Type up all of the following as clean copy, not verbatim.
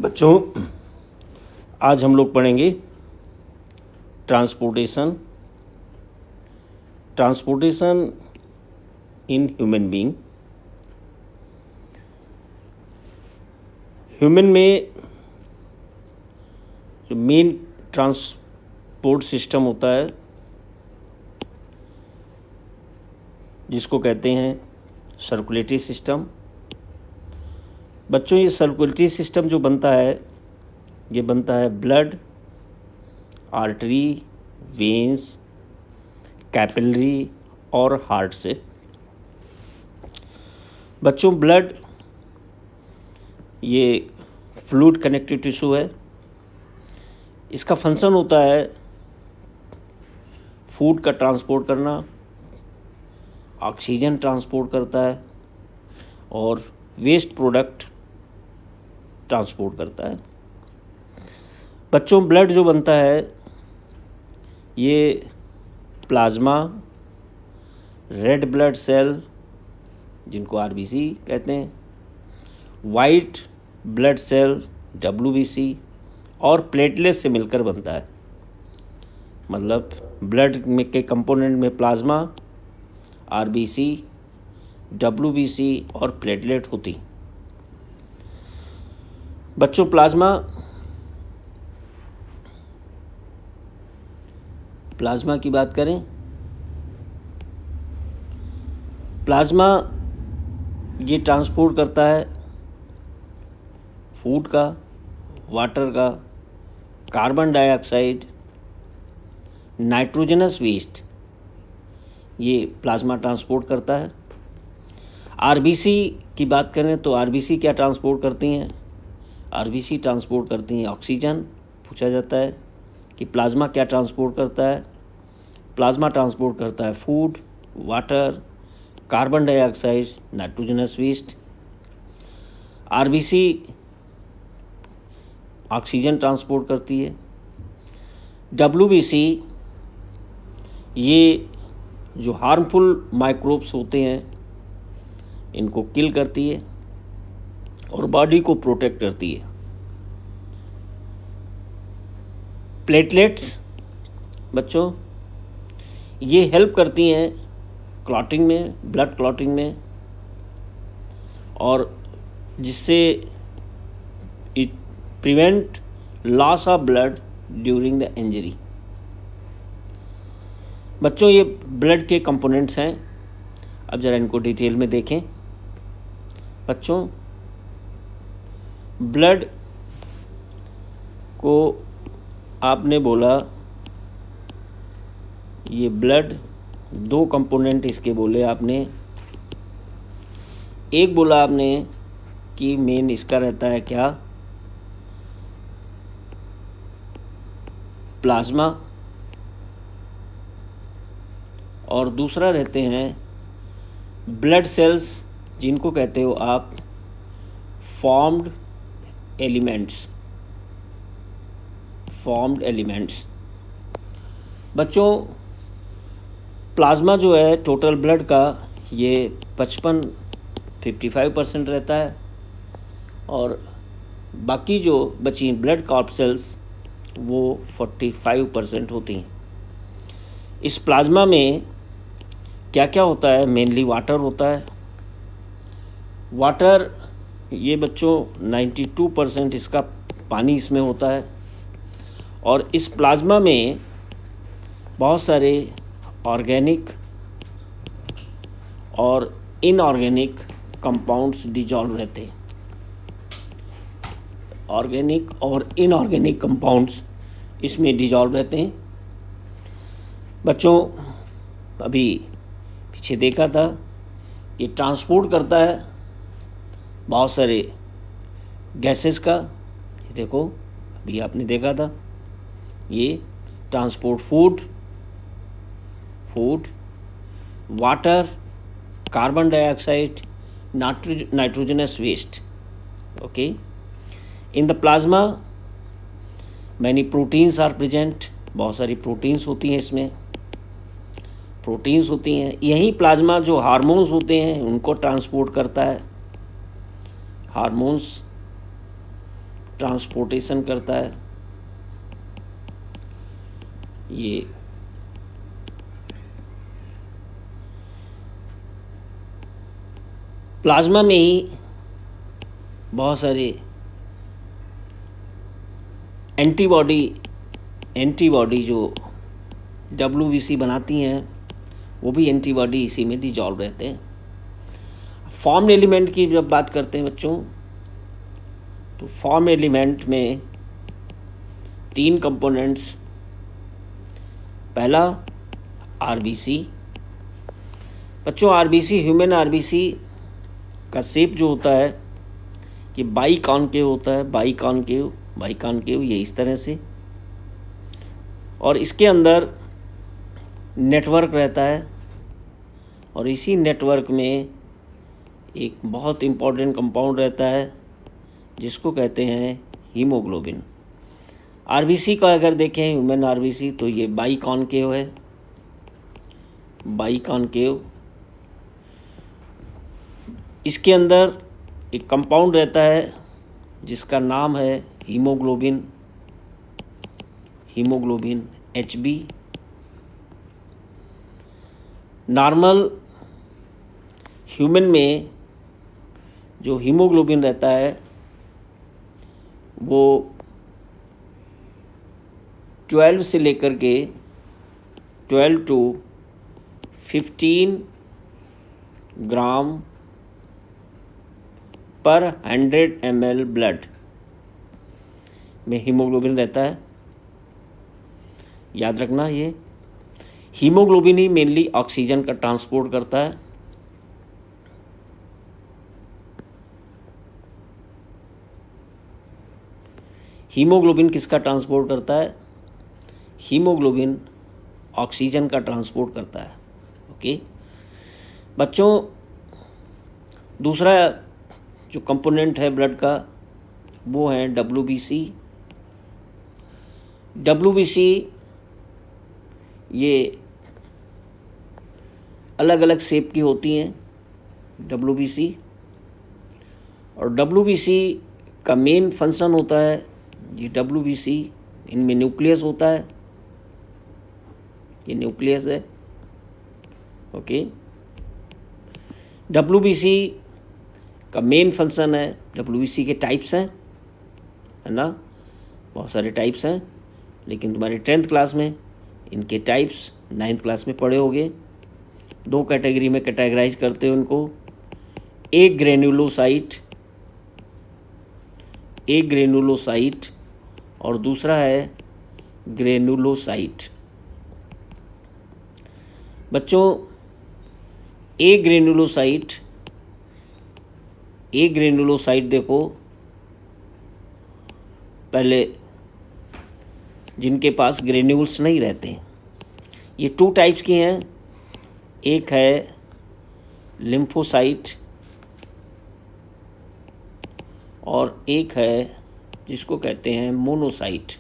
बच्चों, आज हम लोग पढ़ेंगे transportation in human being. Human में जो मेन ट्रांसपोर्ट सिस्टम होता है जिसको कहते हैं सर्कुलेटरी सिस्टम। बच्चों, ये सर्कुलेटरी सिस्टम जो बनता है ये बनता है ब्लड, आर्टरी, वेन्स, कैपिलरी और हार्ट से। बच्चों, ब्लड ये फ्लूइड कनेक्टिव टिश्यू है। इसका फंक्शन होता है फूड का ट्रांसपोर्ट करना, ऑक्सीजन ट्रांसपोर्ट करता है और वेस्ट प्रोडक्ट ट्रांसपोर्ट करता है। बच्चों, ब्लड जो बनता है ये प्लाज्मा, रेड ब्लड सेल जिनको आरबीसी कहते हैं, वाइट ब्लड सेल डब्ल्यूबीसी और प्लेटलेट से मिलकर बनता है। मतलब ब्लड में के कंपोनेंट में प्लाज्मा, आरबीसी, डब्ल्यूबीसी और प्लेटलेट होती। बच्चों, प्लाज्मा की बात करें, प्लाज्मा ये ट्रांसपोर्ट करता है फूड का, वाटर का, कार्बन डाइऑक्साइड, नाइट्रोजनस वेस्ट, ये प्लाज्मा ट्रांसपोर्ट करता है। आरबीसी की बात करें तो आरबीसी क्या ट्रांसपोर्ट करती हैं? आरबीसी ट्रांसपोर्ट करती हैं ऑक्सीजन। पूछा जाता है कि प्लाज्मा क्या ट्रांसपोर्ट करता है? प्लाज्मा ट्रांसपोर्ट करता है food, water, carbon dioxide, nitrogenous waste. RBC oxygen transport करती है। डब्ल्यूबीसी ये जो हार्मफुल माइक्रोब्स होते हैं इनको किल करती है और बॉडी को प्रोटेक्ट करती है। प्लेटलेट्स बच्चों ये हेल्प करती हैं क्लॉटिंग में, ब्लड क्लॉटिंग में, और जिससे it prevent loss of blood during the injury. बच्चों, ये ब्लड के कंपोनेंट्स हैं। अब ज़रा इनको डिटेल में देखें। बच्चों, ब्लड को आपने बोला, ये ब्लड दो कंपोनेंट इसके बोले आपने। एक बोला आपने कि मेन इसका रहता है क्या? प्लाज्मा, और दूसरा रहते हैं ब्लड सेल्स जिनको कहते हो आप फॉर्म्ड एलिमेंट्स। बच्चों, प्लाज्मा जो है टोटल ब्लड का ये 55% रहता है और बाकी जो बची ब्लड कॉर्पसेल्स वो 45% होती हैं। इस प्लाज्मा में क्या क्या होता है? मेनली वाटर होता है। वाटर ये बच्चों 92% इसका पानी इसमें होता है और इस प्लाज्मा में बहुत सारे ऑर्गेनिक और इनऑर्गेनिक कंपाउंड्स डिजॉल्व रहते हैं। ऑर्गेनिक और इनऑर्गेनिक कंपाउंड्स इसमें डिजॉल्व रहते हैं। बच्चों, अभी पीछे देखा था ये ट्रांसपोर्ट करता है बहुत सारे गैसेस का। ये देखो, अभी आपने देखा था ये transport food, water, carbon dioxide, nitrogenous waste. Okay, in the plasma many proteins are present. बहुत सारी प्रोटीन्स होती हैं इसमें। यही प्लाज्मा जो हार्मोन्स होते हैं उनको ट्रांसपोर्ट करता है। हार्मोन्स ट्रांसपोर्टेशन करता है। ये प्लाज्मा में ही बहुत सारे एंटीबॉडी जो WBC बनाती हैं, वो भी एंटीबॉडी इसी में डिजॉल्व रहते हैं। फॉर्म एलिमेंट की जब बात करते हैं बच्चों, तो फॉर्म एलिमेंट में 3 कंपोनेंट्स। पहला RBC। बच्चों RBC, ह्यूमन RBC का शेप जो होता है कि बाई कॉनकेव होता है, बाई कॉनकेव ये इस तरह से, और इसके अंदर नेटवर्क रहता है, और इसी नेटवर्क में एक बहुत इम्पोर्टेंट कंपाउंड रहता है जिसको कहते हैं हीमोग्लोबिन। RBC का अगर देखें, ह्यूमन RBC, तो ये बाई कॉनकेव है, बाई कॉनकेव। इसके अंदर एक कंपाउंड रहता है जिसका नाम है हीमोग्लोबिन HB। नॉर्मल ह्यूमन में जो हीमोग्लोबिन रहता है वो 12 से लेकर के 12 to 15 ग्राम पर 100 ml ब्लड में हीमोग्लोबिन रहता है। याद रखना, ये हीमोग्लोबिन ही मेनली ऑक्सीजन का ट्रांसपोर्ट करता है। हीमोग्लोबिन किसका ट्रांसपोर्ट करता है? हीमोग्लोबिन ऑक्सीजन का ट्रांसपोर्ट करता है। ओके बच्चों, दूसरा जो कंपोनेंट है ब्लड का वो है WBC। WBC ये अलग अलग शेप की होती हैं WBC, और WBC का मेन फंक्शन होता है, ये WBC इनमें न्यूक्लियस होता है, ये न्यूक्लियस है। ओके, WBC का मेन फंक्शन है, WBC के टाइप्स हैं, है ना, बहुत सारे टाइप्स हैं, लेकिन तुम्हारे 10th क्लास में इनके टाइप्स 9th क्लास में पढ़े होंगे। 2 कैटेगरी में कैटेगराइज करते हैं उनको, एक ग्रेनुलोसाइट और दूसरा है ग्रेनुलोसाइट। बच्चों एक ग्रेनुलोसाइट देखो, पहले जिनके पास ग्रेन्यूल्स नहीं रहते, ये 2 टाइप्स की हैं। एक है लिम्फोसाइट और एक है जिसको कहते हैं मोनोसाइट।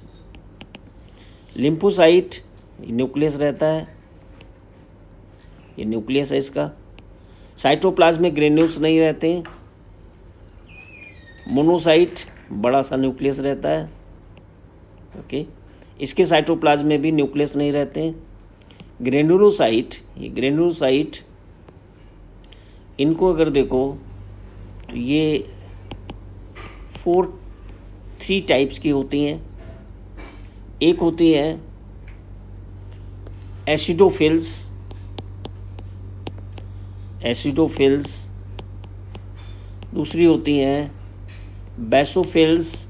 लिम्फोसाइट न्यूक्लियस रहता है, ये न्यूक्लियस है इसका, साइटोप्लाज्म में ग्रेन्यूल्स नहीं रहते हैं। मोनोसाइट बड़ा सा न्यूक्लियस रहता है। ओके, इसके साइटोप्लाज्म में भी न्यूक्लियस नहीं रहते हैं। ग्रेनुलोसाइट इनको अगर देखो तो ये 3 टाइप्स की होती हैं। एक होती है एसिडोफिल्स, दूसरी होती हैं बेसोफिल्स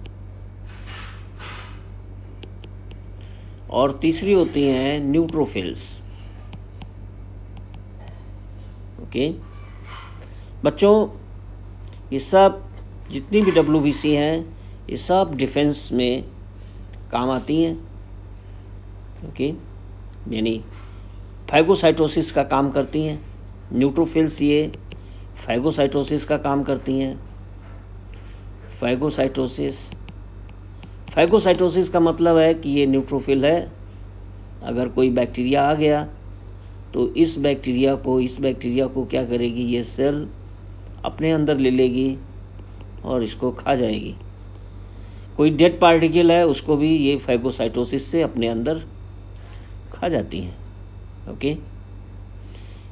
और तीसरी होती हैं न्यूट्रोफिल्स। ओके बच्चों, ये सब जितनी भी WBC हैं ये सब डिफेंस में काम आती हैं। ओके, यानी फैगोसाइटोसिस का काम करती हैं। न्यूट्रोफिल्स ये फैगोसाइटोसिस का काम करती हैं। फैगोसाइटोसिस का मतलब है कि ये न्यूट्रोफिल है, अगर कोई बैक्टीरिया आ गया तो इस बैक्टीरिया को क्या करेगी, ये सेल अपने अंदर ले लेगी और इसको खा जाएगी। कोई डेड पार्टिकल है उसको भी ये फैगोसाइटोसिस से अपने अंदर खा जाती हैं। ओके,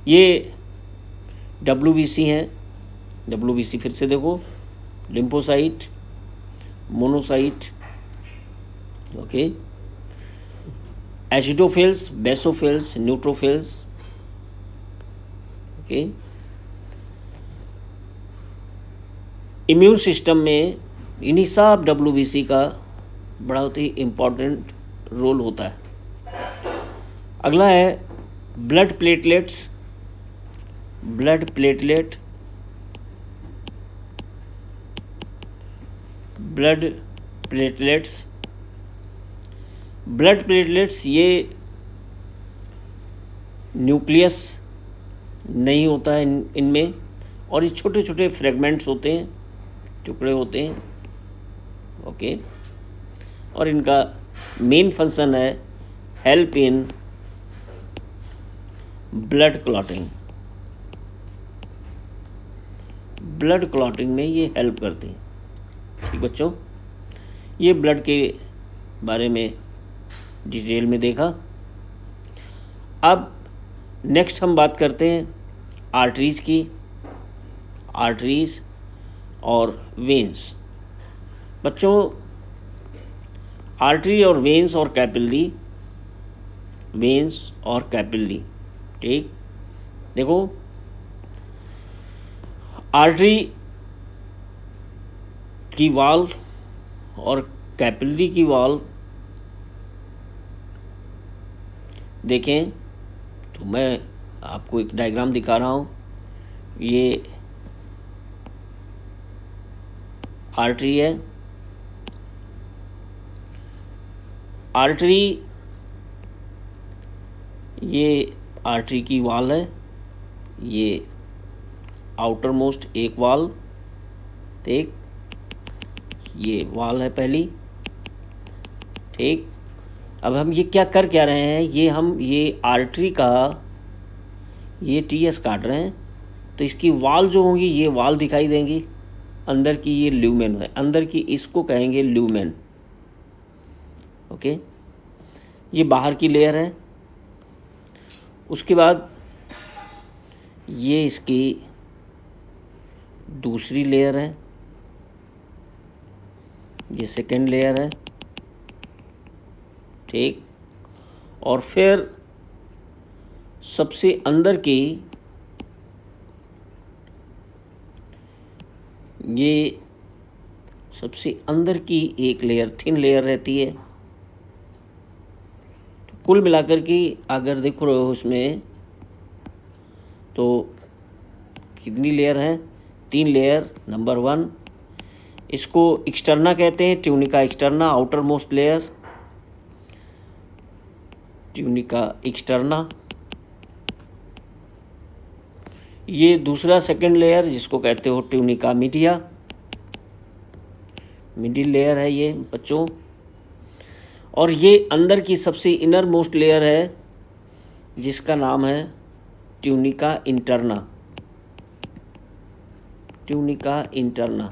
ये WBC हैं। WBC फिर से देखो, lymphocyte, monocyte, okay, acidophils, basophils, neutrophils, okay. Immune system में इन्हीं सब WBC का बहुत ही इम्पोर्टेंट रोल होता है। अगला है blood platelets. Blood platelet, blood platelets, blood platelets ये न्यूक्लियस नहीं होता है इनमें, और ये छोटे छोटे फ्रेगमेंट्स होते हैं, टुकड़े होते हैं। ओके, और इनका मेन फंक्शन है help in blood clotting. Blood clotting में ये हेल्प करती हैं। ठीक बच्चों, ये ब्लड के बारे में डिटेल में देखा। अब नेक्स्ट हम बात करते हैं आर्टरीज की। आर्टरीज और वेन्स। बच्चों, आर्टरी और वेन्स और कैपिलरी, वेन्स और कैपिलरी, ठीक। देखो, आर्टरी की वॉल और कैपिलरी की वॉल देखें तो मैं आपको एक डायग्राम दिखा रहा हूँ। ये आर्टरी है। आर्टरी, ये आर्टरी की वॉल है। ये आउटर मोस्ट एक वॉल, ठीक, ये वॉल है पहली, ठीक। अब हम ये क्या कर क्या रहे हैं, ये आर्टरी का ये TS काट रहे हैं, तो इसकी वॉल जो होंगी ये वॉल दिखाई देंगी। अंदर की ये ल्यूमेन है, अंदर की इसको कहेंगे ल्यूमेन। ओके, ये बाहर की लेयर है। उसके बाद ये इसकी दूसरी लेयर है, ये सेकेंड लेयर है, ठीक। और फिर सबसे अंदर की ये सबसे अंदर की एक लेयर, थिन लेयर रहती है। तो कुल मिलाकर के अगर देखो रहे हो उसमें तो कितनी लेयर है, 3 लेयर। नंबर 1, इसको एक्सटर्ना कहते हैं, tunica externa, outer most layer, tunica externa. ये दूसरा सेकंड लेयर जिसको कहते हो ट्यूनिका मीडिया, मिडिल लेयर है ये बच्चों। और ये अंदर की सबसे इनर मोस्ट लेयर है जिसका नाम है ट्यूनिका इंटरना, ट्यूनिका इंटरना।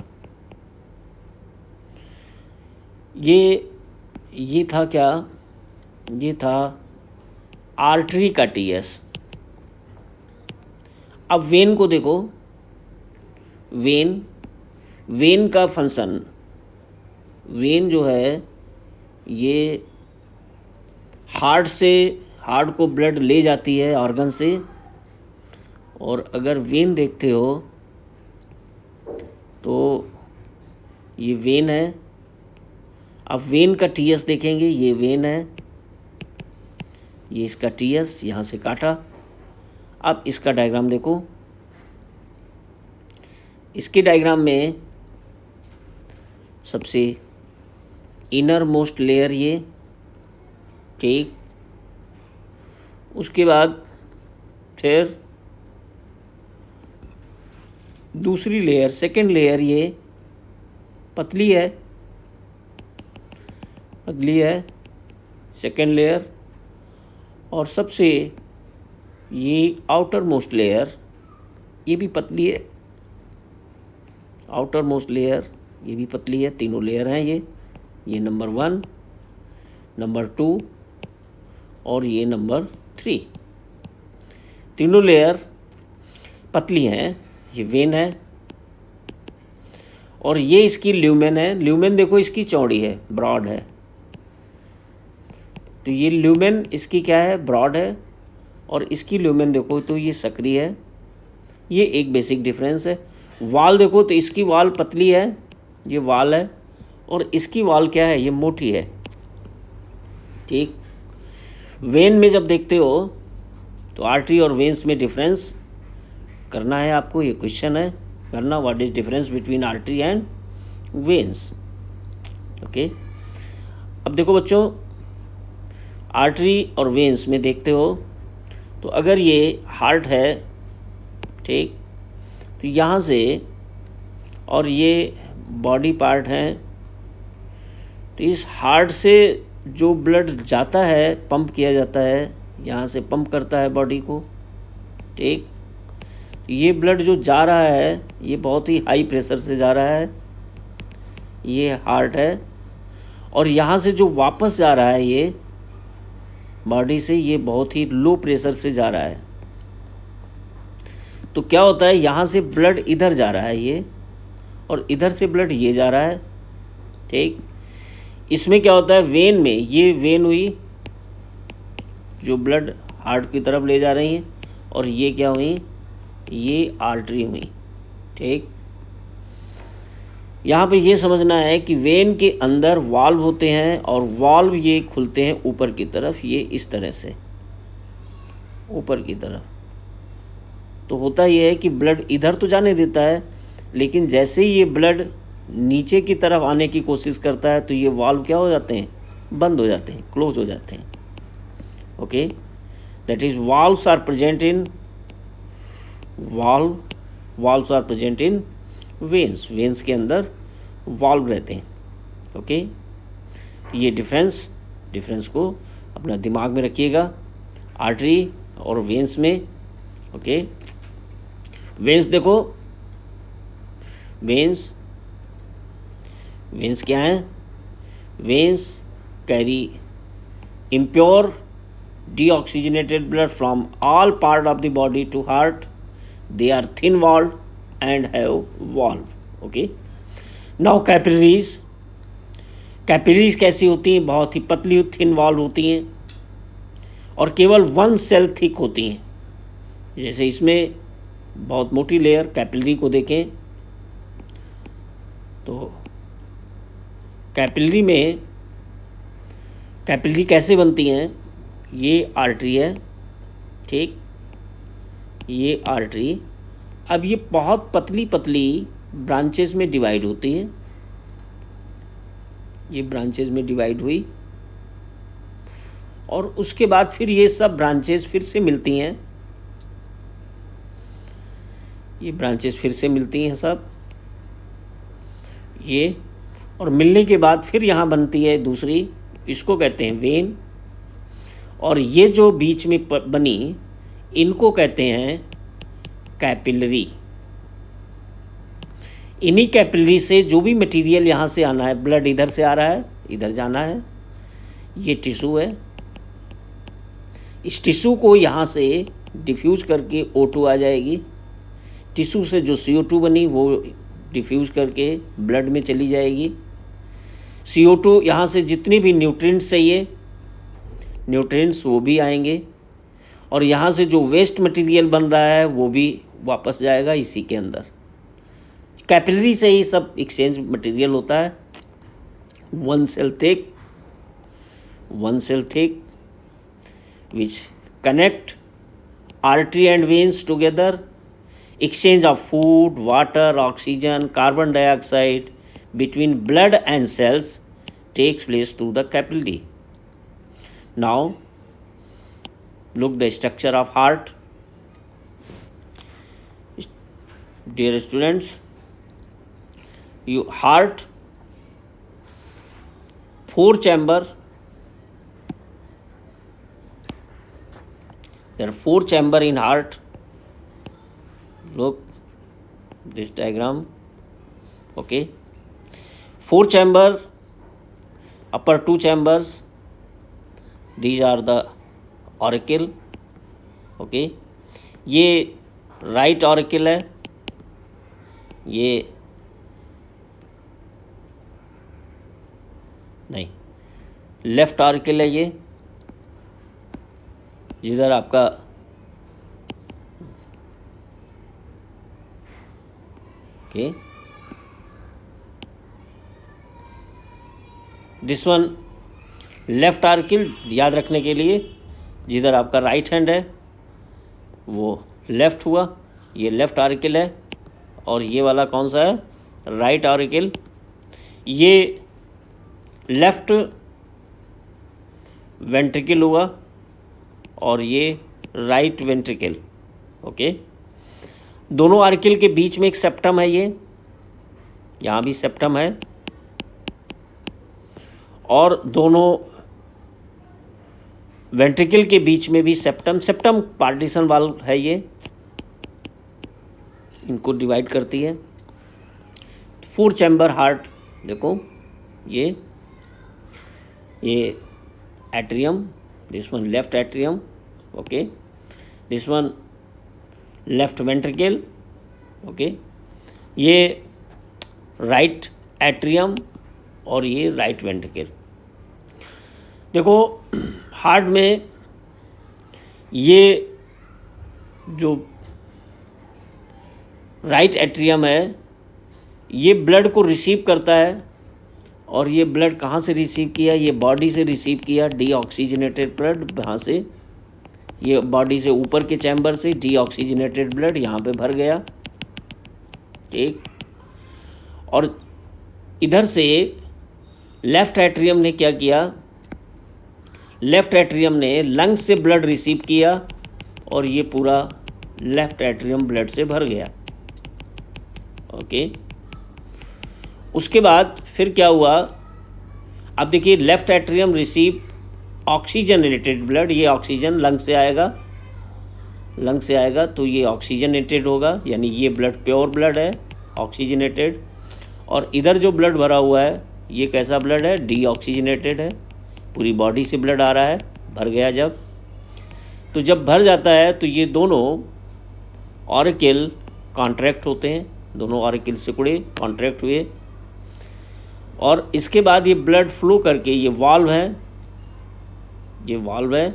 ये था क्या, ये था आर्टरी का TS। अब वेन को देखो, वेन का फंक्शन, वेन जो है ये हार्ट को ब्लड ले जाती है ऑर्गन से। और अगर वेन देखते हो तो ये वेन है। अब वेन का TS देखेंगे, ये वेन है, ये इसका TS यहाँ से काटा। अब इसका डायग्राम देखो, इसके डायग्राम में सबसे इनर मोस्ट लेयर ये, ठीक। उसके बाद फिर दूसरी लेयर, सेकंड लेयर, ये पतली है, सेकंड लेयर। और सबसे ये आउटर मोस्ट लेयर, ये भी पतली है, आउटर मोस्ट लेयर ये भी पतली है। तीनों लेयर हैं ये, ये नंबर 1, नंबर 2 और ये नंबर 3। तीनों लेयर पतली हैं। ये वेन है और ये इसकी ल्यूमेन है। ल्यूमेन देखो इसकी चौड़ी है, ब्रॉड है। तो ये ल्यूमेन इसकी क्या है, ब्रॉड है, और इसकी ल्यूमेन देखो तो ये सक्रिय है। ये एक बेसिक डिफरेंस है। वाल देखो तो इसकी वाल पतली है, ये वाल है, और इसकी वाल क्या है, ये मोटी है। ठीक। वेन में जब देखते हो तो आर्टरी और वेन्स में डिफरेंस करना है आपको। ये क्वेश्चन है करना, what is difference between artery and veins. Okay. अब देखो बच्चों, आर्टरी और वेन्स में देखते हो तो अगर ये हार्ट है, ठीक, तो यहाँ से और ये बॉडी पार्ट है, तो इस हार्ट से जो ब्लड जाता है, पंप किया जाता है, यहाँ से पंप करता है बॉडी को। ठीक। ये ब्लड जो जा रहा है ये बहुत ही हाई प्रेशर से जा रहा है, ये हार्ट है, और यहाँ से जो वापस जा रहा है ये बॉडी से, ये बहुत ही लो प्रेशर से जा रहा है। तो क्या होता है, यहाँ से ब्लड इधर जा रहा है ये, और इधर से ब्लड ये जा रहा है। ठीक। इसमें क्या होता है, वेन में, ये वेन हुई जो ब्लड हार्ट की तरफ ले जा रही है, और ये क्या हुई, ये आर्टरी हुई। ठीक। यहाँ पे ये समझना है कि वेन के अंदर वाल्व होते हैं, और वाल्व ये खुलते हैं ऊपर की तरफ, ये इस तरह से ऊपर की तरफ। तो होता ये है कि ब्लड इधर तो जाने देता है, लेकिन जैसे ही ये ब्लड नीचे की तरफ आने की कोशिश करता है तो ये वाल्व क्या हो जाते हैं, बंद हो जाते हैं, क्लोज हो जाते हैं। Okay, that is valves are present in valves are present in veins के अंदर वाल्व रहते हैं। ओके, ये डिफरेंस को अपना दिमाग में रखिएगा, आर्टरी और वेन्स में। ओके, वेन्स देखो, वेन्स क्या हैं, veins carry impure deoxygenated blood from all part of the body to heart. They are thin walled and have valve. Okay. Now capillaries कैसी होती हैं, बहुत ही पतली थिन वॉल होती हैं, और केवल 1 सेल थिक होती हैं। जैसे इसमें बहुत मोटी लेयर कैपिलरी को देखें तो कैपिलरी कैसे बनती हैं, ये आर्टरी है। ठीक, ये आर्टरी, अब ये बहुत पतली ब्रांचेस में डिवाइड होती है। ये ब्रांचेस में डिवाइड हुई, और उसके बाद फिर ये सब ब्रांचेस फिर से मिलती हैं। ये ब्रांचेस फिर से मिलती हैं सब ये, और मिलने के बाद फिर यहाँ बनती है दूसरी, इसको कहते हैं वेन, और ये जो बीच में बनी इनको कहते हैं कैपिलरी। इन्हीं कैपिलरी से जो भी मटेरियल यहाँ से आना है, ब्लड इधर से आ रहा है, इधर जाना है, ये टिश्यू है, इस टिश्यू को यहाँ से डिफ्यूज करके O2 आ जाएगी, टिश्यू से जो CO2 बनी वो डिफ्यूज करके ब्लड में चली जाएगी। CO2 यहाँ से जितनी भी न्यूट्रिएंट्स चाहिए, न्यूट्रिएंट्स वो भी आएंगे, और यहाँ से जो वेस्ट मटेरियल बन रहा है वो भी वापस जाएगा इसी के अंदर। कैपिलरी से ही सब एक्सचेंज मटेरियल होता है। 1 cell thick which connect artery and veins together. Exchange of food, water, oxygen, carbon dioxide between blood and cells takes place through the capillary. Now look the structure of heart. Dear students, heart 4 chamber. There are 4 chamber in heart. Look this diagram. Okay, 4 chamber upper two chambers, these are the auricle. Okay, ये right auricle है, ये नहीं left auricle है, ये जिधर आपका okay this one left auricle, याद रखने के लिए जिधर आपका राइट हैंड है वो लेफ्ट हुआ, ये लेफ्ट ऑरिकल है, और ये वाला कौन सा है, राइट ऑरिकल। ये लेफ्ट वेंट्रिकल हुआ और ये राइट वेंट्रिकल। ओके, दोनों ऑरिकल के बीच में एक सेप्टम है, ये यहाँ भी सेप्टम है, और दोनों वेंट्रिकल के बीच में भी सेप्टम पार्टीशन वाल्व है, ये इनको डिवाइड करती है। 4 चैम्बर हार्ट, देखो ये atrium, this one left atrium, okay, this one left ventricle, okay, ये राइट एट्रियम और ये राइट वेंट्रिकल। देखो हार्ट में ये जो राइट एट्रियम है ये ब्लड को रिसीव करता है, और ये ब्लड कहाँ से रिसीव किया, ये बॉडी से रिसीव किया, डीऑक्सीजनेटेड ब्लड यहाँ से, ये बॉडी से ऊपर के चैम्बर से डीऑक्सीजनेटेड ब्लड यहाँ पे भर गया, ठीक। और इधर से लेफ्ट एट्रियम ने क्या किया, लेफ्ट एट्रियम ने लंग्स से ब्लड रिसीव किया और ये पूरा लेफ्ट एट्रियम ब्लड से भर गया, ओके। उसके बाद फिर क्या हुआ, अब देखिए left atrium receive oxygenated blood, ये ऑक्सीजन लंग से आएगा, लंग से आएगा तो ये ऑक्सीजनेटेड होगा, यानी ये ब्लड प्योर ब्लड है, ऑक्सीजनेटेड। और इधर जो ब्लड भरा हुआ है ये कैसा ब्लड है, डीऑक्सीजनेटेड है, पूरी बॉडी से ब्लड आ रहा है, भर गया जब, तो जब भर जाता है तो ये दोनों ऑरिकल कॉन्ट्रैक्ट होते हैं, दोनों ऑरिकल सिकुड़े कॉन्ट्रैक्ट हुए, और इसके बाद ये ब्लड फ्लो करके, ये वाल्व है, ये वाल्व है,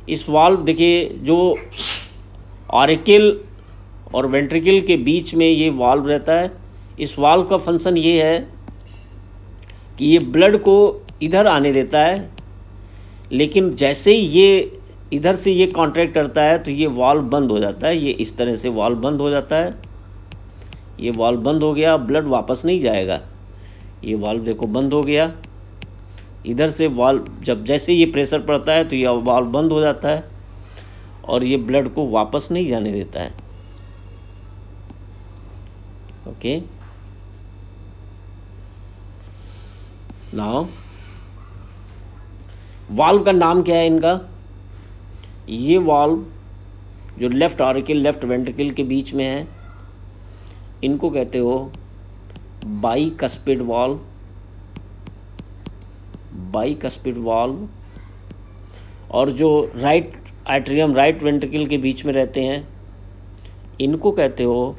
इस वाल्व देखिए जो ऑरिकल और वेंट्रिकल के बीच में ये वाल्व रहता है, इस वाल्व का फंक्शन ये है कि ये ब्लड को इधर आने देता है, लेकिन जैसे ही ये इधर से ये कॉन्ट्रैक्ट करता है तो ये वाल्व बंद हो जाता है, ये इस तरह से वाल्व बंद हो जाता है, ये वाल्व बंद हो गया, ब्लड वापस नहीं जाएगा, ये वाल्व देखो बंद हो गया, इधर से वाल्व जब जैसे ये प्रेशर पड़ता है तो ये वाल्व बंद हो जाता है और ये ब्लड को वापस नहीं जाने देता है, ओके। नाउ वाल्व का नाम क्या है इनका, ये वाल्व जो लेफ्ट ऑरिकल लेफ्ट वेंट्रिकल के बीच में है इनको कहते हो बाइकस्पिड वाल्व, बाइकस्पिड वाल्व। और जो राइट एट्रियम राइट वेंट्रिकल के बीच में रहते हैं इनको कहते हो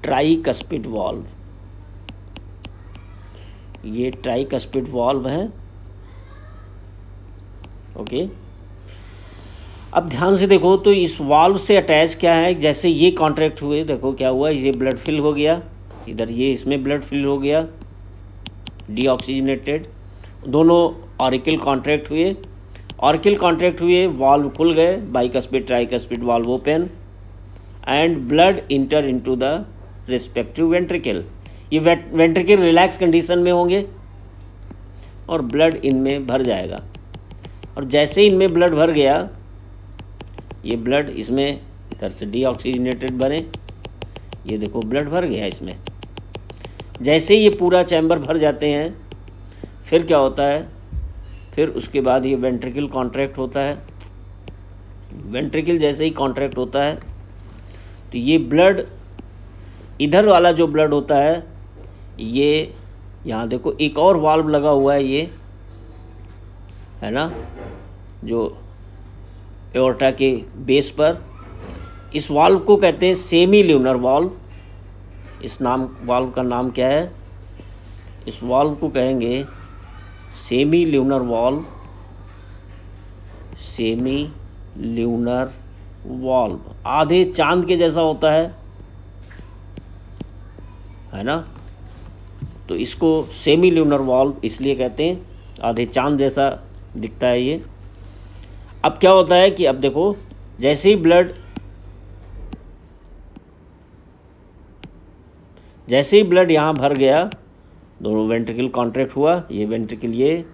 ट्राइकस्पिड वाल्व, ये ट्राइकस्पिड वाल्व है, ओके। अब ध्यान से देखो तो इस वाल्व से अटैच क्या है, जैसे ये कॉन्ट्रैक्ट हुए, देखो क्या हुआ, ये ब्लड फिल हो गया, इधर ये इसमें ब्लड फिल हो गया डीऑक्सीजनेटेड, दोनों ऑरिकल कॉन्ट्रैक्ट हुए, ऑरिकल कॉन्ट्रैक्ट हुए, वाल्व खुल गए, bicuspid tricuspid valve open and blood inter into the respective ventricle. ये वेंट्रिकल रिलैक्स कंडीशन में होंगे और ब्लड इनमें भर जाएगा, और जैसे इनमें ब्लड भर गया, ये ब्लड इसमें इधर से डीऑक्सीजनेटेड बने, ये देखो ब्लड भर गया इसमें, जैसे ये पूरा चैम्बर भर जाते हैं फिर क्या होता है, फिर उसके बाद ये वेंट्रिकल कॉन्ट्रैक्ट होता है, वेंट्रिकल जैसे ही कॉन्ट्रैक्ट होता है तो ये ब्लड इधर वाला जो ब्लड होता है ये यहाँ देखो एक और वाल्व लगा हुआ है, ये है ना, जो एओर्टा के बेस पर। इस वाल्व को कहते हैं सेमी ल्यूनर वाल्व। इस वाल्व का नाम क्या है? इस वाल्व को कहेंगे semi lunar valve. Semi lunar valve आधे चांद के जैसा होता है ना, तो इसको सेमी ल्यूनर वाल्व इसलिए कहते हैं, आधे चांद जैसा दिखता है ये। अब क्या होता है कि अब देखो, जैसे ही ब्लड यहाँ भर गया, दोनों वेंट्रिकल कॉन्ट्रैक्ट हुआ, ये वेंट्रिकल, ये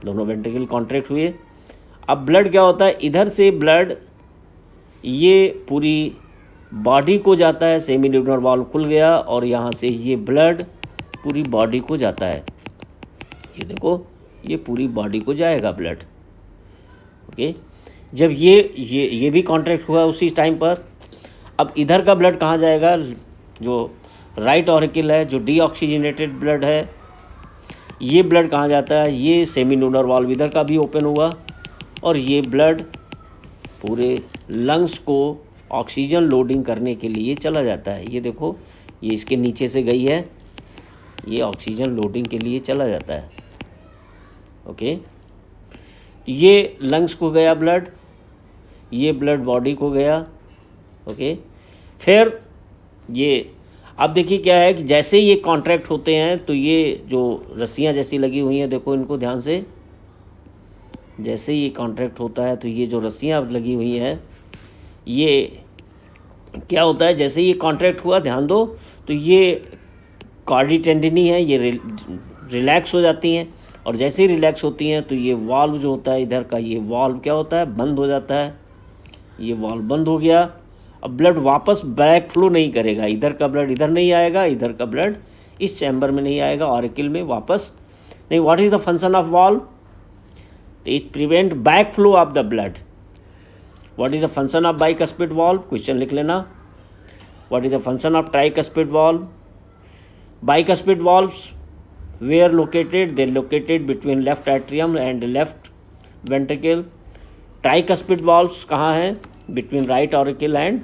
दोनों वेंट्रिकल कॉन्ट्रैक्ट हुए। अब ब्लड क्या होता है, इधर से ब्लड ये पूरी बॉडी को जाता है, सेमी ल्यूनर वाल्व खुल गया और यहाँ से ये ब्लड पूरी बॉडी को जाता है। ये देखो, ये पूरी बॉडी को जाएगा ब्लड। ओके, जब ये भी कॉन्ट्रैक्ट हुआ उसी टाइम पर, अब इधर का ब्लड कहाँ जाएगा? जो राइट ऑरिकल है, जो डीऑक्सीजनेटेड ब्लड है, ये ब्लड कहाँ जाता है? ये सेमी ल्यूनर वाल्व इधर का भी ओपन हुआ और ये ब्लड पूरे लंग्स को ऑक्सीजन लोडिंग करने के लिए चला जाता है। ये देखो, ये इसके नीचे से गई है, ये ऑक्सीजन लोडिंग के लिए चला जाता है। ओके, ये लंग्स को गया ब्लड, ये ब्लड बॉडी को गया। ओके, फिर ये अब देखिए क्या है कि जैसे ये कॉन्ट्रैक्ट होते हैं तो ये जो रस्सियाँ जैसी लगी हुई हैं, देखो इनको ध्यान से, जैसे ये कॉन्ट्रैक्ट होता है तो ये जो रस्सियाँ लगी हुई हैं, ये क्या होता है, जैसे ये कॉन्ट्रैक्ट हुआ, ध्यान दो, तो ये कार्डी टेंडिनी है, ये रिलैक्स हो जाती हैं और जैसे ही रिलैक्स होती हैं तो ये वाल्व जो होता है इधर का, ये वाल्व क्या होता है, बंद हो जाता है। ये वाल्व बंद हो गया, अब ब्लड वापस बैक फ्लो नहीं करेगा, इधर का ब्लड इधर नहीं आएगा, इधर का ब्लड इस चैम्बर में नहीं आएगा, ऑरिकल में वापस नहीं। What is the function of valve? It prevent back flow of the blood. What is the function of bicuspid valve? Question लिख लेना। What is the function of tricuspid valve? Bicuspid valves where located? They located between left atrium and left ventricle. Tricuspid valves कहाँ हैं? Between right auricle and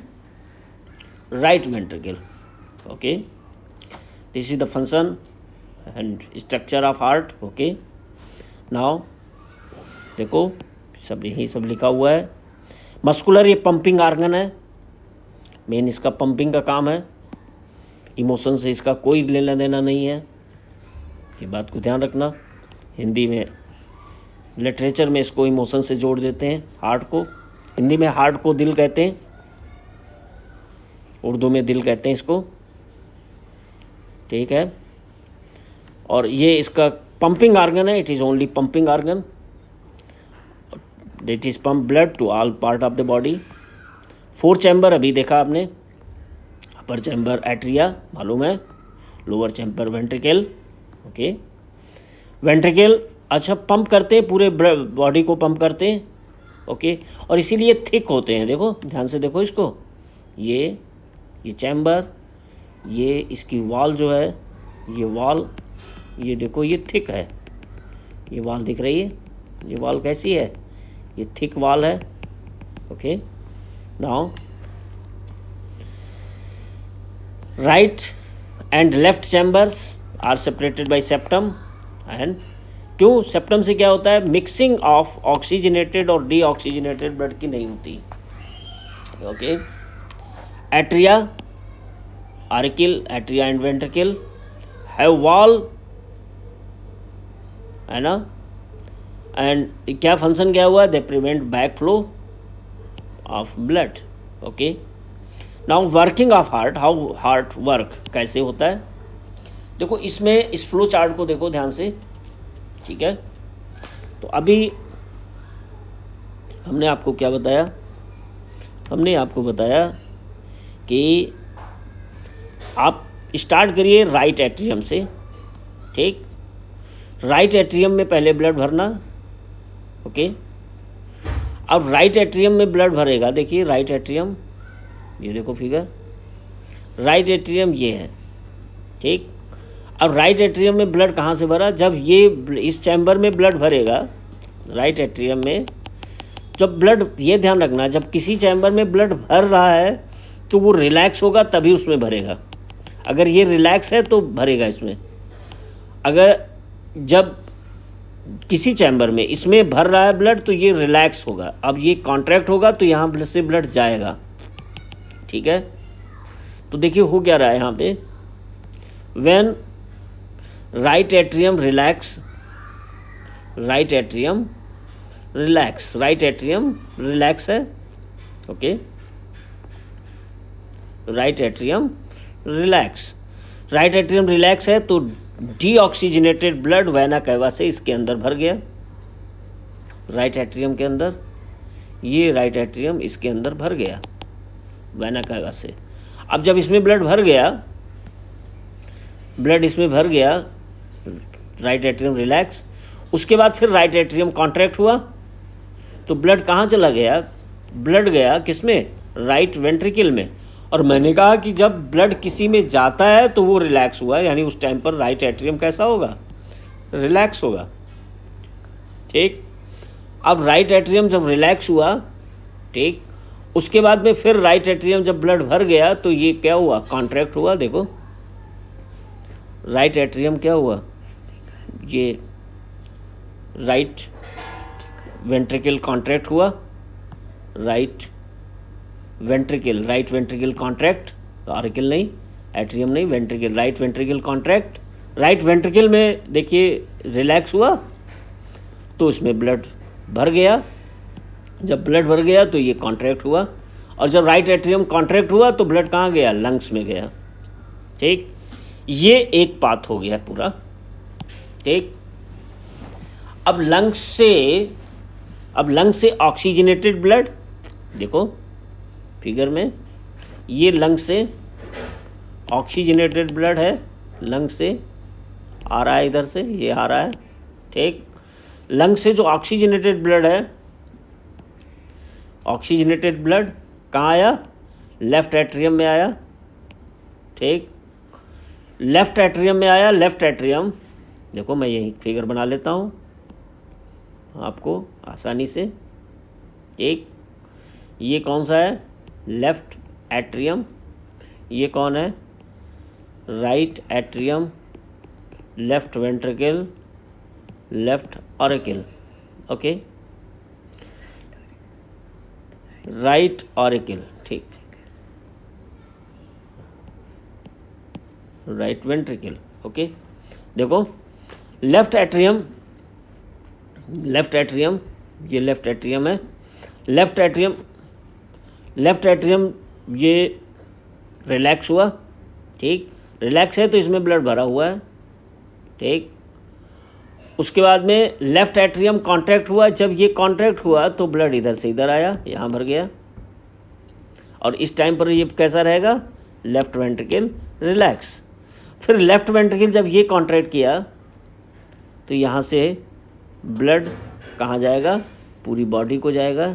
right ventricle. Okay, this is the function and structure of heart. Okay, now देखो सब यही सब लिखा हुआ है। Muscular ये पंपिंग आर्गन है, मेन इसका पंपिंग का काम है, इमोशन से इसका कोई लेना देना नहीं है, ये बात को ध्यान रखना। हिंदी में लिटरेचर में इसको इमोशन से जोड़ देते हैं, हार्ट को। हिंदी में हार्ट को दिल कहते हैं, उर्दू में दिल कहते हैं इसको, ठीक है। और ये इसका पंपिंग आर्गन है, it is only pumping organ, it is pump blood to all part of the body. 4 chamber अभी देखा आपने, अपर चैम्बर एट्रिया मालूम है, lower chamber ventricle. Okay, ventricle अच्छा पंप करते हैं, पूरे बॉडी को पंप करते हैं। ओके, और इसीलिए थिक होते हैं, देखो ध्यान से देखो इसको, ये चैम्बर, ये इसकी वॉल जो है, ये वॉल, ये देखो ये थिक है, ये वॉल दिख रही है, ये वॉल कैसी है, ये थिक वॉल है। Okay, now right and left chambers are separated by septum. And क्यों? सेप्टम से क्या होता है, मिक्सिंग ऑफ ऑक्सीजनेटेड और डीऑक्सीजनेटेड ब्लड की नहीं होती। Okay, atria, auricle, atria and ventricle have wall, है ना, एंड क्या फंक्शन क्या हुआ, they prevent back flow of blood. Okay, now working of heart, how heart work कैसे होता है, देखो इसमें इस फ्लो चार्ट को देखो ध्यान से, ठीक है। तो अभी हमने आपको क्या बताया, हमने आपको बताया कि आप स्टार्ट करिए राइट एट्रियम से, ठीक, राइट एट्रियम में पहले ब्लड भरना। ओके, अब राइट एट्रियम में ब्लड भरेगा, देखिए राइट एट्रियम, ये देखो फिगर, राइट एट्रियम ये है, ठीक। अब राइट एट्रियम में ब्लड कहाँ से भरा, जब ये इस चैम्बर में ब्लड भरेगा, राइट एट्रियम में जब ब्लड, ये ध्यान रखना, जब किसी चैम्बर में ब्लड भर रहा है तो वो रिलैक्स होगा तभी उसमें भरेगा। अगर ये रिलैक्स है तो भरेगा इसमें। अगर जब किसी चैम्बर में इसमें भर रहा है ब्लड तो ये रिलैक्स होगा। अब ये कॉन्ट्रैक्ट होगा तो यहाँ से ब्लड जाएगा। ठीक है, तो देखिए हो क्या रहा है यहाँ पे, when right atrium relax, right atrium relax, right atrium relax है। Okay, right atrium relax, right atrium relax है तो डीऑक्सीजनेटेड ब्लड वेना कैवा से इसके अंदर भर गया, राइट एट्रियम के अंदर, ये राइट एट्रियम इसके अंदर भर गया वेना कैवा से। अब जब इसमें ब्लड भर गया, ब्लड इसमें भर गया, राइट एट्रियम रिलैक्स, उसके बाद फिर राइट एट्रियम कॉन्ट्रैक्ट हुआ तो ब्लड कहाँ चला गया, ब्लड गया किसमें, राइट वेंट्रिकल में। और मैंने कहा कि जब ब्लड किसी में जाता है तो वो रिलैक्स हुआ, यानी उस टाइम पर राइट एट्रियम कैसा होगा, रिलैक्स होगा। ठीक, अब राइट एट्रियम जब रिलैक्स हुआ, ठीक, उसके बाद में फिर राइट एट्रियम जब ब्लड भर गया तो ये क्या हुआ, कॉन्ट्रैक्ट हुआ। देखो राइट एट्रियम क्या हुआ, ये राइट वेंट्रिकल कॉन्ट्रैक्ट हुआ, right ventricle, right ventricle contract, auricle नहीं, एट्रियम नहीं, ventricle, right ventricle contract. Right ventricle में देखिए रिलैक्स हुआ तो इसमें ब्लड भर गया, जब ब्लड भर गया तो ये कॉन्ट्रैक्ट हुआ, और जब राइट एट्रियम कॉन्ट्रैक्ट हुआ तो ब्लड कहाँ गया, लंग्स में गया। ठीक, ये एक पाथ हो गया पूरा। ठीक, अब लंग्स से ऑक्सीजनेटेड ब्लड, देखो फिगर में, ये लंग से ऑक्सीजनेटेड ब्लड है, लंग से आ रहा है, इधर से ये आ रहा है। ठीक, लंग से जो ऑक्सीजनेटेड ब्लड है, ऑक्सीजनेटेड ब्लड कहाँ आया, लेफ्ट एट्रियम में आया। ठीक, लेफ्ट एट्रियम में आया, लेफ्ट एट्रियम, देखो मैं यही फिगर बना लेता हूँ आपको आसानी से। ठीक, ये कौन सा है, लेफ्ट एट्रियम, ये कौन है, right atrium, left ventricle, left auricle. Okay, right auricle, ठीक, राइट वेंट्रिकल। ओके, देखो लेफ्ट एट्रियम, लेफ्ट एट्रियम, ये लेफ्ट एट्रियम है, लेफ्ट एट्रियम, लेफ्ट एट्रियम ये रिलैक्स हुआ। ठीक, रिलैक्स है तो इसमें ब्लड भरा हुआ है। ठीक, उसके बाद में लेफ्ट एट्रियम कॉन्ट्रैक्ट हुआ, जब ये कॉन्ट्रैक्ट हुआ तो ब्लड इधर से इधर आया, यहाँ भर गया, और इस टाइम पर ये कैसा रहेगा, लेफ्ट वेंट्रिकल रिलैक्स। फिर लेफ्ट वेंट्रिकल जब ये कॉन्ट्रैक्ट किया तो यहाँ से ब्लड कहाँ जाएगा, पूरी बॉडी को जाएगा,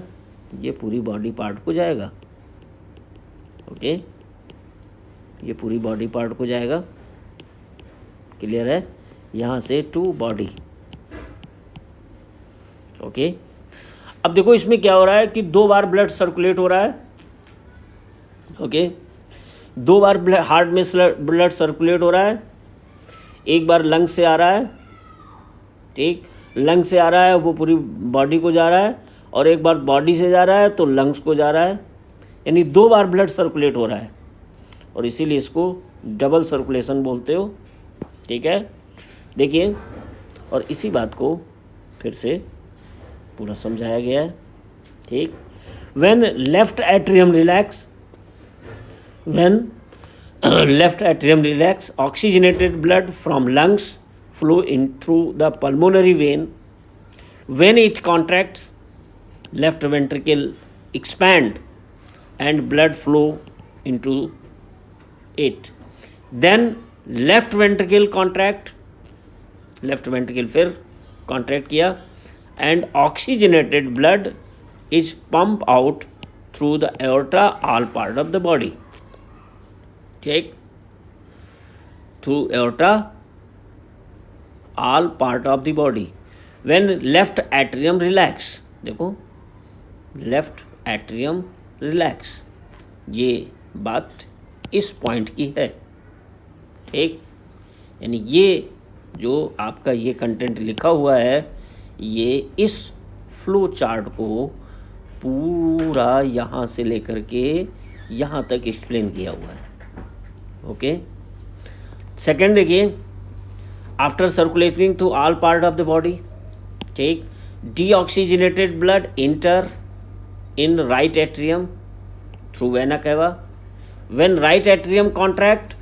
ये पूरी बॉडी पार्ट को जाएगा। ओके, ये पूरी बॉडी पार्ट को जाएगा, क्लियर है, यहाँ से टू बॉडी। ओके, अब देखो इसमें क्या हो रहा है कि 2 बार ब्लड सर्कुलेट हो रहा है। ओके, 2 बार हार्ट में ब्लड सर्कुलेट हो रहा है, एक बार लंग से आ रहा है। ठीक, लंग से आ रहा है वो पूरी बॉडी को जा रहा है, और एक बार बॉडी से जा रहा है तो लंग्स को जा रहा है, यानी 2 बार ब्लड सर्कुलेट हो रहा है, और इसीलिए इसको डबल सर्कुलेशन बोलते हो। ठीक है, देखिए, और इसी बात को फिर से पूरा समझाया गया है। ठीक, when left atrium relax, when left atrium relax, oxygenated blood from lungs flow in through the pulmonary vein. When it contracts, left ventricle expand and blood flow into it. Then left ventricle contract, left ventricle फिर contract किया, and oxygenated blood is pumped out through the aorta, all part of the body. ठीक, through aorta all part of the body. When left atrium relax, देखो left atrium relax, ये बात इस point की है। एक यानी ये जो आपका ये कंटेंट लिखा हुआ है, ये इस फ्लो चार्ट को पूरा यहाँ से लेकर के यहाँ तक एक्सप्लेन किया हुआ है। ओके, सेकेंड देखिए, after circulating to all part of the body, ठीक, deoxygenated blood enter in right atrium through vena cava. When right atrium contract,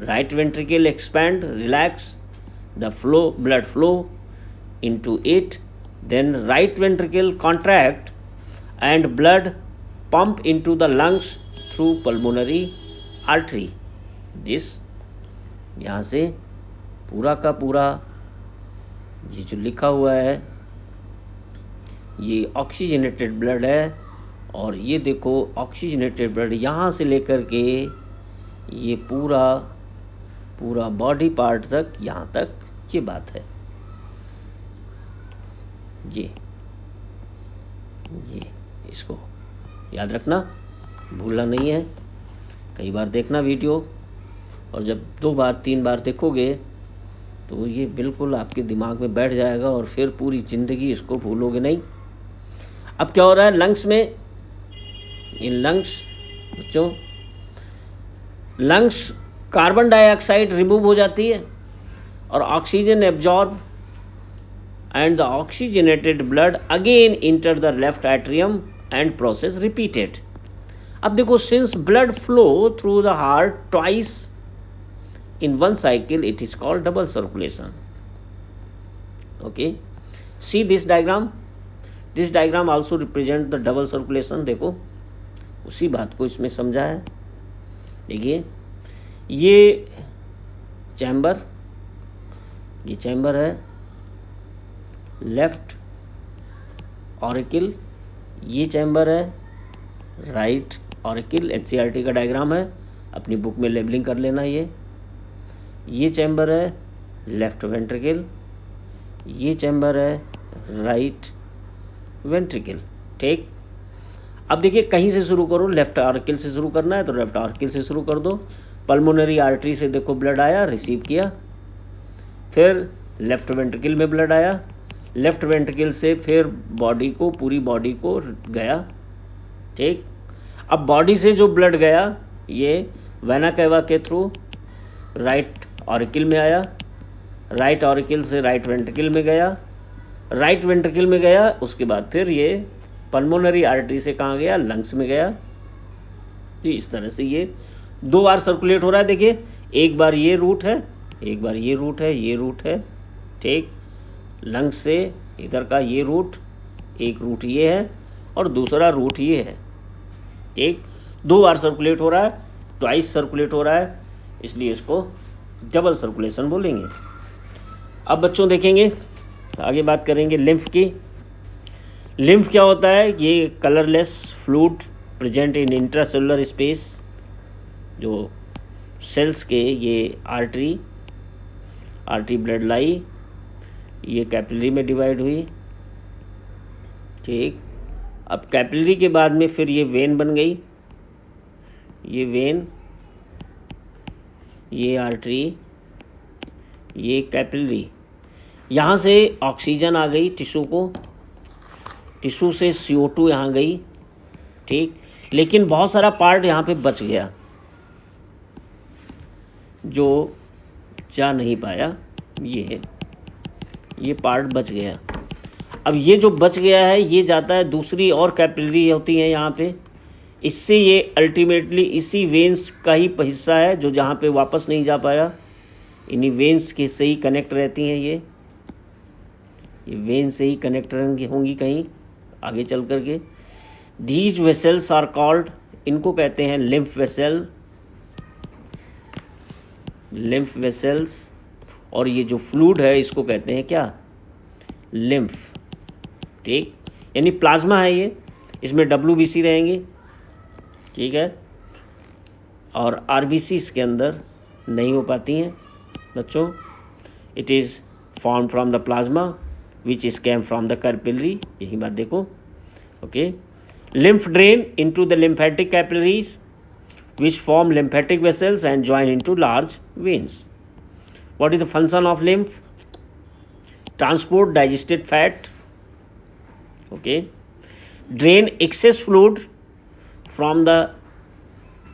right ventricle expand, relax, the blood flow into it, then right ventricle contract and blood pump into the lungs through pulmonary artery. This यहाँ से पूरा का पूरा ये जो लिखा हुआ है ये ऑक्सीजनेटेड ब्लड है, और ये देखो ऑक्सीजनेटेड ब्लड यहाँ से लेकर के ये पूरा पूरा बॉडी पार्ट तक, यहाँ तक ये बात है। ये इसको याद रखना, भूलना नहीं है। कई बार देखना वीडियो, और जब 2 बार 3 बार देखोगे तो ये बिल्कुल आपके दिमाग में बैठ जाएगा, और फिर पूरी ज़िंदगी इसको भूलोगे नहीं। अब क्या हो रहा है लंग्स में? इन लंग्स बच्चों, लंग्स कार्बन डाइऑक्साइड रिमूव हो जाती है और oxygen absorb, and the oxygenated blood again enter the left atrium and process repeated. अब देखो, since blood flow through the heart twice in one cycle, it is called double circulation. Okay, see this diagram. This diagram also represent the double circulation. देखो उसी बात को इसमें समझा है। देखिए ये चैम्बर है लेफ्ट ऑरिकल, ये चैम्बर है राइट ऑरिकल। NCERT का डायग्राम है, अपनी बुक में लेबलिंग कर लेना। ये चैम्बर है लेफ्ट वेंट्रिकल, ये चैम्बर है राइट वेंट्रिकल। ठीक, अब देखिए कहीं से शुरू करो, लेफ्ट ऑरिकल से शुरू करना है तो लेफ्ट ऑरिकल से शुरू कर दो। पल्मोनरी आर्टरी से देखो ब्लड आया, रिसीव किया, फिर लेफ्ट वेंट्रिकल में ब्लड आया, लेफ्ट वेंट्रिकल से फिर बॉडी को, पूरी बॉडी को गया। ठीक, अब बॉडी से जो ब्लड गया ये वेना कैवा के थ्रू राइट ऑरिकल में आया, राइट ऑरिकल से राइट वेंट्रिकल में गया, राइट वेंट्रिकल में गया, उसके बाद फिर ये पल्मोनरी आर्टरी से कहाँ गया? लंग्स में गया। इस तरह से ये 2 बार सर्कुलेट हो रहा है। देखिए एक बार ये रूट है, एक बार ये रूट है, ये रूट है। ठीक, लंग्स से इधर का ये रूट, एक रूट ये है और दूसरा रूट ये है। ठीक, 2 बार सर्कुलेट हो रहा है, ट्वाइस सर्कुलेट हो रहा है, इसलिए इसको डबल सर्कुलेशन बोलेंगे। अब बच्चों देखेंगे, आगे बात करेंगे लिम्फ की। लिम्फ क्या होता है? ये colourless fluid present in intracellular space, जो सेल्स के ये आर्टरी ब्लड लाई, ये कैपिलरी में डिवाइड हुई। ठीक, अब कैपिलरी के बाद में फिर ये वेन बन गई, ये वेन, ये आर्टरी, ये कैपिलरी। यहाँ से ऑक्सीजन आ गई टिश्यू को, टिश्यू से CO2 यहाँ गई। ठीक, लेकिन बहुत सारा पार्ट यहाँ पे बच गया जो जा नहीं पाया, ये पार्ट बच गया। अब ये जो बच गया है ये जाता है, दूसरी और कैपिलरी होती हैं यहाँ पे, इससे ये अल्टीमेटली इसी वेंस का ही हिस्सा है जो जहाँ पे वापस नहीं जा पाया, इन्हीं वेंस के से ही कनेक्ट रहती हैं। ये वेन से ही कनेक्ट होंगी कहीं आगे चल कर के। दीज वेसल्स आर कॉल्ड, इनको कहते हैं लिम्फ वेसल, लिम्फ वेसल्स। और ये जो फ्लूइड है इसको कहते हैं क्या? लिम्फ। ठीक, यानी प्लाज्मा है ये, इसमें WBC रहेंगे। ठीक है, और RBC इसके अंदर नहीं हो पाती हैं बच्चों। It is form from the plasma which is came from the capillary, यही बात देखो. Okay. lymph drain into the lymphatic capillaries which form lymphatic vessels and join into large veins. What is the function of lymph? Transport digested fat. Okay. Drain excess fluid from the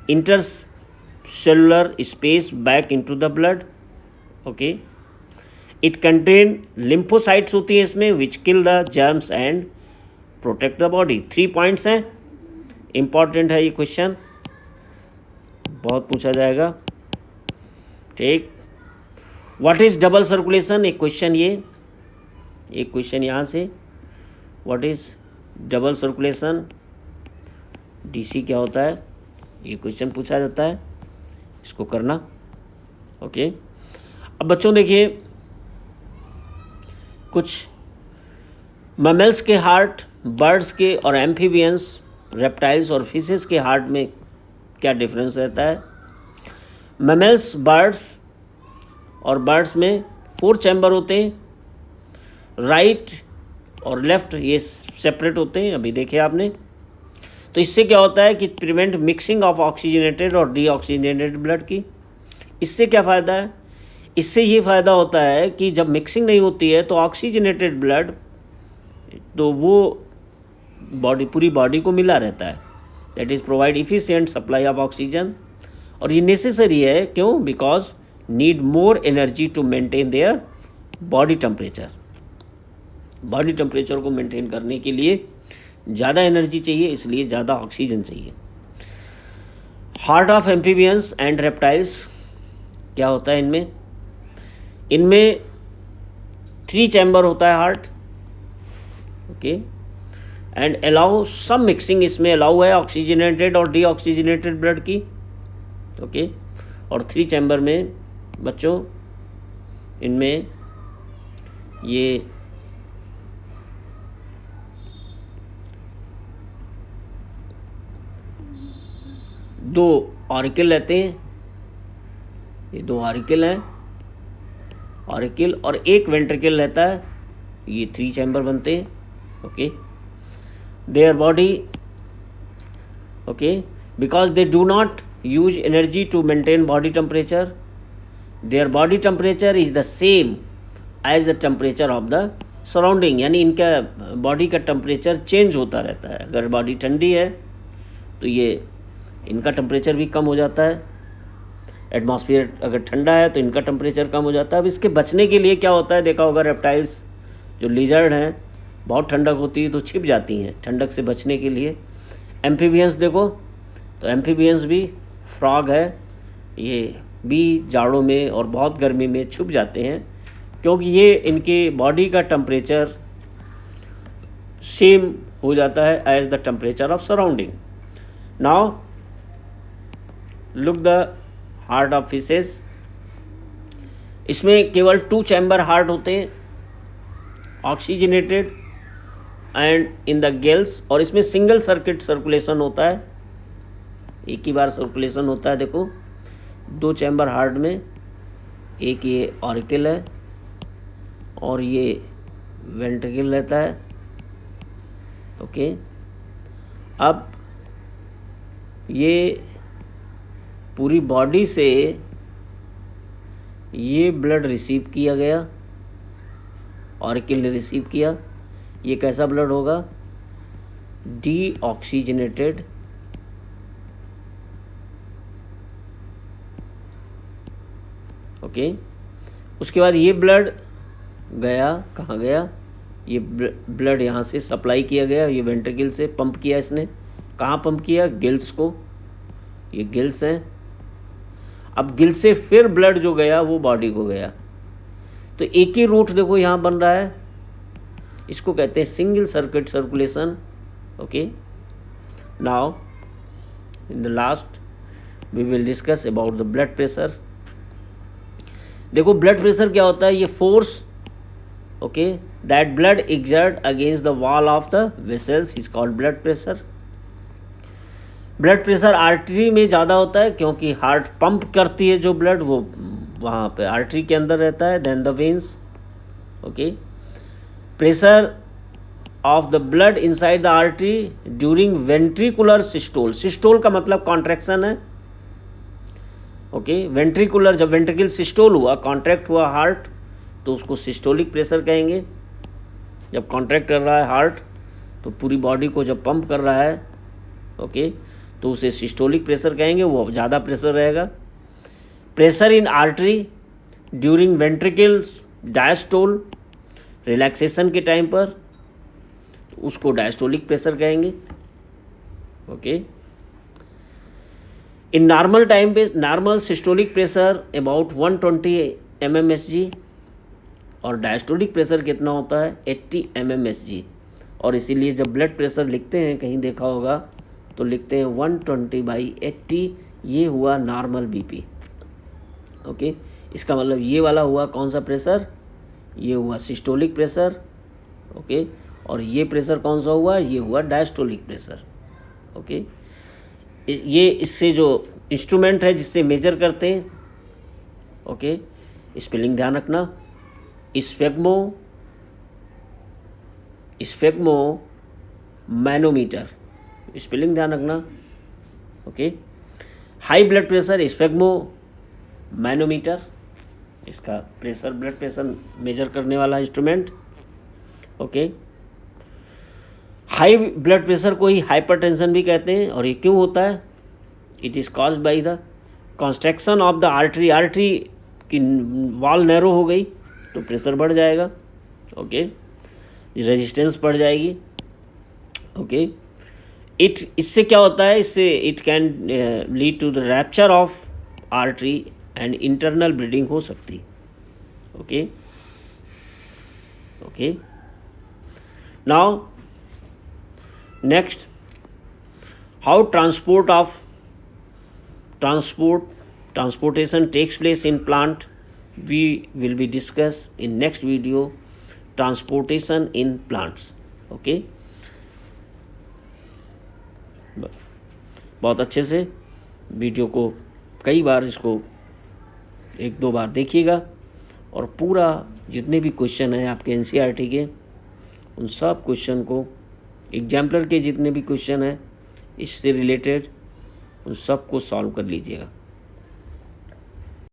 intercellular space back into the blood. Okay. It contain lymphocytes होती है इसमें which kill the germs and protect the body. 3 points हैं, important है ये question, बहुत पूछा जाएगा. ठीक. What is double circulation? एक क्वेश्चन ये, एक क्वेश्चन यहाँ से. What is double circulation? DC क्या होता है? ये क्वेश्चन पूछा जाता है, इसको करना. ओके. अब बच्चों देखिए, कुछ मैमल्स के हार्ट, बर्ड्स के और एम्फीबियंस, रेप्टाइल्स और फिशेस के हार्ट में क्या डिफरेंस रहता है. मैमल्स, बर्ड्स और बर्ड्स में 4 चैम्बर होते हैं. राइट और लेफ्ट ये सेपरेट होते हैं, अभी देखे आपने. तो इससे क्या होता है कि प्रिवेंट मिक्सिंग ऑफ ऑक्सीजनेटेड और डीऑक्सीजनेटेड ब्लड की. इससे क्या फ़ायदा है? इससे ये फ़ायदा होता है कि जब मिक्सिंग नहीं होती है तो ऑक्सीजनेटेड ब्लड तो वो बॉडी, पूरी बॉडी को मिला रहता है. That is provide efficient supply of oxygen. और ये नेसेसरी है, क्यों? Because need more energy to maintain their body temperature. Body temperature को मेंटेन करने के लिए ज़्यादा एनर्जी चाहिए, इसलिए ज़्यादा ऑक्सीजन चाहिए. Heart of amphibians and reptiles क्या होता है इनमें? इनमें 3 चैम्बर होता है heart. Okay. And allow some mixing, इसमें अलाउ है ऑक्सीजनेटेड और डीऑक्सीजनेटेड ब्लड की. ओके. और 3 चैम्बर में बच्चों इनमें ये दो ऑरिकल रहते हैं. ये 2 ऑरिकल हैं, ऑरिकल, और एक वेंट्रिकल रहता है. ये 3 चैम्बर बनते हैं. Okay. Their body, okay, because they do not use energy to maintain body temperature. Their body temperature is the same as the temperature of the surrounding. यानी इनका बॉडी का टेम्परेचर चेंज होता रहता है. अगर बॉडी ठंडी है तो ये इनका टेम्परेचर भी कम हो जाता है. एटमॉस्फेयर अगर ठंडा है तो इनका टेम्परेचर कम हो जाता है. अब इसके बचने के लिए क्या होता है, देखा होगा रेप्टाइल्स जो लिजर्ड हैं, बहुत ठंडक होती है तो छिप जाती हैं ठंडक से बचने के लिए. एम्फीबियंस देखो, तो एम्फीबियंस भी, फ्रॉग है, ये भी जाड़ों में और बहुत गर्मी में छुप जाते हैं, क्योंकि ये इनके बॉडी का टेम्परेचर सेम हो जाता है as the temperature of surrounding. Now look the heart of fishes. इसमें केवल 2 चैम्बर हार्ट होते हैं, oxygenated and in the gills. और इसमें सिंगल सर्किट सर्कुलेशन होता है, एक ही बार सर्कुलेशन होता है. देखो 2 चैम्बर हार्ट में, एक ये ऑरिकल है और ये वेंट्रिकल रहता है. ओके. अब ये पूरी बॉडी से ये ब्लड रिसीव किया गया, ऑरिकल ने रिसीव किया. ये कैसा ब्लड होगा? डीऑक्सीजनेटेड. ओके. उसके बाद ये ब्लड गया, कहाँ गया? ये ब्लड यहाँ से सप्लाई किया गया, ये वेंट्रिकल से पंप किया इसने. कहाँ पंप किया? गिल्स को. ये गिल्स हैं. अब गिल से फिर ब्लड जो गया वो बॉडी को गया. तो एक ही रूट देखो यहाँ बन रहा है, इसको कहते हैं single circuit circulation. Okay. Now in the last we will discuss about the blood pressure. देखो ब्लड प्रेशर क्या होता है? ये force, okay, that blood exert against the wall of the vessels is called blood pressure. Blood pressure artery में ज़्यादा होता है क्योंकि हार्ट पंप करती है जो ब्लड, वो वहाँ पे आर्टरी के अंदर रहता है. Then the veins. Okay. Pressure of the blood inside the artery during ventricular systole. Systole का मतलब कॉन्ट्रैक्शन है, ओके। वेंट्रिकुलर, जब वेंट्रिकल सिस्टोल हुआ, कॉन्ट्रैक्ट हुआ हार्ट, तो उसको सिस्टोलिक प्रेशर कहेंगे। जब कॉन्ट्रैक्ट कर रहा है हार्ट तो पूरी बॉडी को जब पंप कर रहा है, ओके, तो उसे सिस्टोलिक प्रेशर कहेंगे, वो ज़्यादा प्रेशर रहेगा। Pressure in artery during ventricle diastole, relaxation के टाइम पर, उसको डायस्टोलिक प्रेशर कहेंगे, ओके। इन नॉर्मल टाइम पे normal systolic pressure about 120 mmHg और डायस्टोलिक प्रेशर कितना होता है 80 mmHg। और इसीलिए जब ब्लड प्रेशर लिखते हैं, कहीं देखा होगा तो लिखते हैं 120/80, ये हुआ नॉर्मल बीपी, ओके। इसका मतलब ये वाला हुआ कौन सा प्रेशर, ये हुआ सिस्टोलिक प्रेशर, ओके। और ये प्रेशर कौन सा हुआ, ये हुआ डायस्टोलिक प्रेशर, ओके। ये इससे जो इंस्ट्रूमेंट है जिससे मेजर करते हैं, ओके, स्पेलिंग ध्यान रखना, स्फेग्मो मैनोमीटर, स्पेलिंग ध्यान रखना, okay. High blood pressure sphygmomanometer, इसका प्रेशर, ब्लड प्रेशर मेजर करने वाला instrument, okay. High blood pressure को ही हाइपरटेंशन भी कहते हैं। और ये क्यों होता है, it is caused by the construction of the artery. Artery की वॉल नैरो हो गई तो प्रेशर बढ़ जाएगा, ओके, रेजिस्टेंस बढ़ जाएगी, ओके। इससे क्या होता है, इससे it can lead to the rupture of artery and internal bleeding हो सकती, okay, okay. Now next, how transportation takes place in plant, we will be discuss in next video, transportation in plants, okay। बहुत अच्छे से video को कई बार, इसको 1-2 बार देखिएगा और पूरा जितने भी क्वेश्चन हैं आपके NCERT के, उन सब क्वेश्चन को, एग्जाम्पलर के जितने भी क्वेश्चन हैं इससे रिलेटेड, उन सब को सॉल्व कर लीजिएगा।